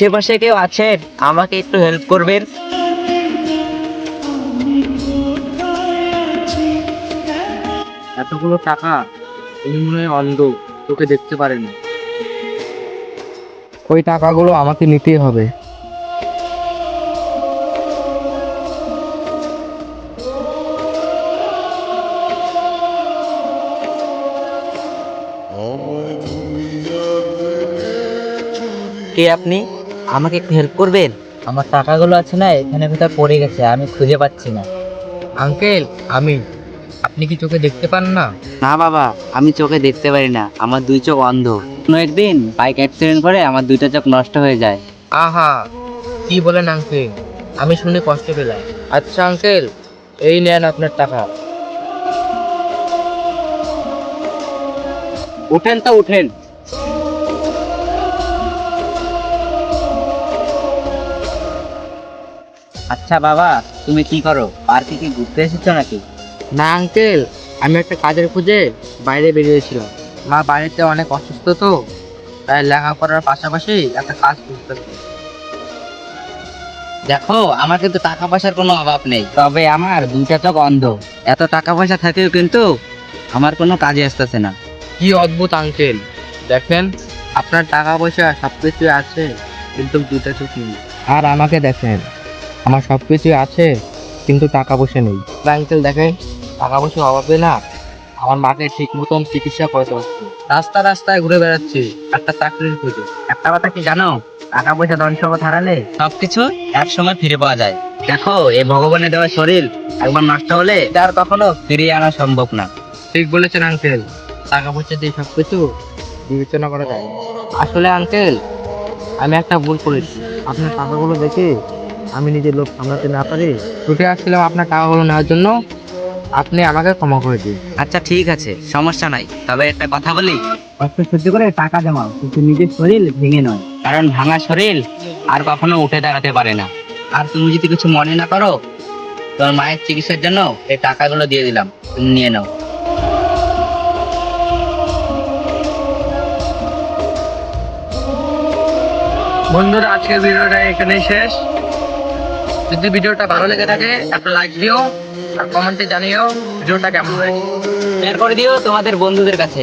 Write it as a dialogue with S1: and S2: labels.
S1: আশেপাশে কেউ আছেন আমাকে একটু হেল্প করবেন?
S2: এতগুলো টাকা, তুমি মনে হয় অন্ধ, তোকে দেখতে পারেনি। ওই টাকাগুলো আমাকে নিতেই হবে।
S1: কে আপনি? আমাকে একটু হেল্প করবেন? আমার টাকাগুলো আছে না এখানে ভেতর পড়ে গেছে, আমি খুঁজে পাচ্ছি না।
S2: আঙ্কেল, আমি। আপনি কি চোখে দেখতে পান না?
S1: না বাবা, আমি চোখে দেখতে পারি না, আমার দুই চোখ অন্ধ। কোনো একদিন বাইক অ্যাক্সিডেন্ট করে আমার দুইটা চোখ নষ্ট হয়ে যায়।
S2: আহা, কি বলেন আঙ্কেল? আমি শুনে কষ্ট পেলাম। আচ্ছা আঙ্কেল, এই নেন আপনার টাকা।
S1: উঠেন তো উঠেন। আচ্ছা বাবা, তুমি কি করো? পার্কে কি ঘুরতে এসেছো নাকি?
S2: না আঙ্কেল, আমি একটা কাজের খোঁজে বাইরে বেরিয়েছিলাম। মা বাড়িতে অনেক অসুস্থ তো, তাই লেখাপড়ার পাশাপাশি একটা কাজ খুঁজতেছি।
S1: দেখো, আমার কিন্তু টাকা পয়সার কোনো অভাব নেই, তবে আমার দুইটা চোখ অন্ধ। এত টাকা পয়সা থাকেও কিন্তু আমার কোনো কাজে আসতেছে না।
S2: কি অদ্ভুত আঙ্কেল! দেখেন, আপনার টাকা পয়সা সবকিছু আছে, কিন্তু দুটা চোখ নেই। আর আমাকে দেখেন, আমার সবকিছু আছে কিন্তু টাকা পয়সা নেই। আঙ্কেল দেখেন, টাকা পয়সার অভাবে না আমার মাকে ঠিক মতন চিকিৎসা করতে পারছি। রাস্তায় রাস্তায় ঘুরে বেড়াচ্ছি একটা চাকরির খোঁজে।
S1: একটা কথা কি জানো? টাকা পয়সা ধন সম্পদ হারালে সবকিছু এক সময় ফিরে পাওয়া যায়। দেখো, এই ভগবানের দেওয়া শরীর একবার নষ্ট হলে তার কখনো ফিরিয়ে আনা সম্ভব না।
S2: ঠিক বলেছেন আঙ্কেল, টাকা পয়সা দিয়ে সবকিছু বিবেচনা করা যায়। আসলে আঙ্কেল, আমি একটা ভুল করেছি। আপনার টাকাগুলো দেখে আমি নিজের লোভ সামলাতে না পারি ছুটে আসছিলাম আপনার টাকাগুলো নেওয়ার জন্য। আপনি আমাকে ক্ষমা করে দিন।
S1: আচ্ছা ঠিক আছে, সমস্যা নাই, তবে একটা কথা বলি, কষ্ট সহ্য করে টাকা জমাও, কিন্তু নিজের শরীর ভেঙে নয়, কারণ ভাঙা শরীর আর কখনো উঠে দাঁড়াতে পারে না। আর তুমি যদি কিছু মনে না করো, তোমার মায়ের চিকিৎসার জন্য এই টাকাগুলো দিয়ে দিলাম, তুমি নিয়ে নাও।
S2: বন্ধুরা, আজকের ভিডিওটা এখানেই শেষ। যদি ভিডিওটা ভালো লেগে থাকে একটা লাইক দিও আর কমেন্টে জানিও ভিডিওটা কেমন হয়।
S1: শেয়ার করে দিও তোমাদের বন্ধুদের কাছে।